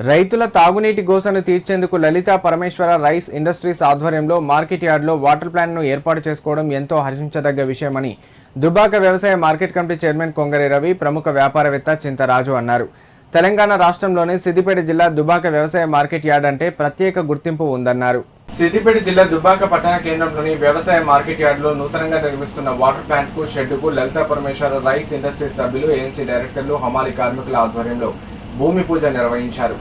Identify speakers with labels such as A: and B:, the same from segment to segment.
A: రైతుల తాగునీటి గోసను తీర్చేందుకు లలిత పరమేశ్వర రైస్ ఇండస్ట్రీస్ ఆధ్వర్యంలో మార్కెట్ యార్డ్లో వాటర్ ప్లాంట్ను ఏర్పాటు చేసుకోవడం ఎంతో హర్షించదగ్గ విషయమని దుబ్బాక వ్యవసాయ market committee chairman Kongari Ravi ప్రముఖ వ్యాపారవేత్త చింతరాజు అన్నారు. తెలంగాణ రాష్ట్రంలోని సిద్దిపేట జిల్లా దుబ్బాక వ్యవసాయ మార్కెట్ యార్డ్ అంటే ప్రత్యేక గుర్తింపు ఉందన్నారు. సిద్దిపేట జిల్లా దుబ్బాక పట్టణ కేంద్రంలోని వ్యవసాయ మార్కెట్ యార్డ్లో నూతనంగా నిర్మిస్తున్న వాటర్ ప్లాంట్కు షెడ్డుకు లలిత పరమేశ్వర రైస్ ఇండస్ట్రీస్ సభ్యులు, ఏఎంసీ డైరెక్టర్లు, హమాలి కార్మికుల ఆధ్వర్యంలో భూమి పూజ నిర్వహించారు.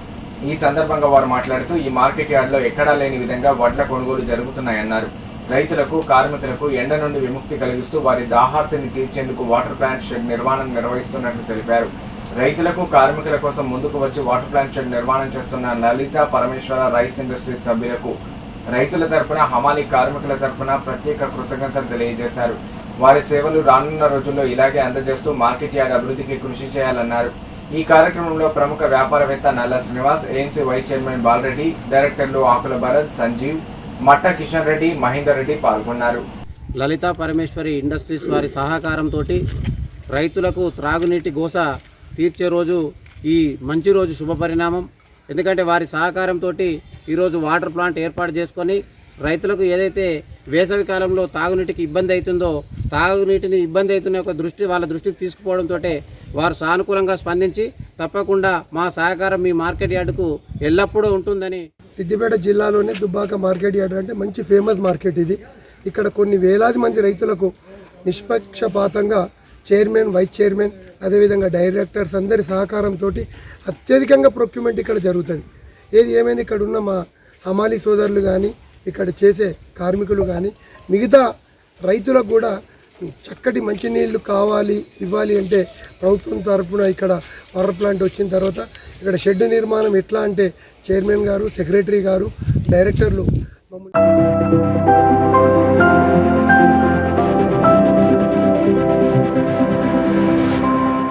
A: ఈ సందర్భంగా వారు మాట్లాడుతూ ఈ మార్కెట్ యార్డ్లో ఎక్కడా లేని విధంగా వడ్ల కొనుగోలు జరుగుతున్నాయన్నారు. రైతులకు, కార్మికులకు ఎండ నుండి విముక్తి కలిగిస్తూ వారి దాహార్తిని తీర్చేందుకు వాటర్ ప్లాంట్ షెడ్ నిర్మాణం నిర్వహిస్తున్నట్లు తెలిపారు. రైతులకు, కార్మికుల కోసం ముందుకు వచ్చి వాటర్ ప్లాంట్ షెడ్ నిర్మాణం చేస్తున్న లలిత పరమేశ్వర రైస్ ఇండస్ట్రీస్ సభ్యులకు రైతుల తరపున, హమాలి కార్మికుల తరపున ప్రత్యేక కృతజ్ఞతలు తెలియజేశారు. వారి సేవలు రానున్న రోజుల్లో ఇలాగే అందజేస్తూ మార్కెట్ యార్డ్ అభివృద్ధికి కృషి చేయాలన్నారు. ఈ కార్యక్రమంలో ప్రముఖ వ్యాపారవేత్త Nalla Srinivas, AMC vice chairman Balareddy, డైరెక్టర్లు ఆకుల భరత్, సంజీవ్, మట్ట కిషన్ రెడ్డి, మహేందర్ రెడ్డి పాల్గొన్నారు.
B: లలిత పరమేశ్వరి ఇండస్ట్రీస్ వారి సహకారంతో రైతులకు త్రాగునీటి గోస తీర్చే రోజు ఈ మంచి రోజు, శుభ పరిణామం. ఎందుకంటే వారి సహకారంతో ఈరోజు వాటర్ ప్లాంట్ ఏర్పాటు చేసుకొని రైతులకు ఏదైతే వేసవి కాలంలో తాగునీటికి ఇబ్బంది అవుతుందో, తాగునీటిని ఇబ్బంది అవుతున్న ఒక వాళ్ళ దృష్టికి తీసుకుపోవడంతో వారు సానుకూలంగా స్పందించి తప్పకుండా మా సహకారం మీ మార్కెట్ యార్డుకు ఎల్లప్పుడూ ఉంటుందని.
C: సిద్దిపేట జిల్లాలోనే దుబ్బాక మార్కెట్ యార్డ్ అంటే మంచి ఫేమస్ మార్కెట్ ఇది. ఇక్కడ కొన్ని వేలాది మంది రైతులకు నిష్పక్షపాతంగా చైర్మన్, వైస్ చైర్మన్, అదేవిధంగా డైరెక్టర్స్ అందరి సహకారంతో అత్యధికంగా ప్రొక్యూర్మెంట్ ఇక్కడ జరుగుతుంది. ఏది ఏమైనా ఇక్కడ ఉన్న మా హమాలి సోదరులు కానీ, ఇక్కడ చేసే కార్మికులు కానీ, మిగతా రైతులకు కూడా చక్కటి మంచినీళ్ళు ఇవ్వాలి అంటే ప్రభుత్వం తరఫున ఇక్కడ వాటర్ ప్లాంట్ వచ్చిన తర్వాత ఇక్కడ షెడ్ నిర్మాణం ఎట్లా అంటే చైర్మన్ గారు, సెక్రటరీ గారు, డైరెక్టర్లు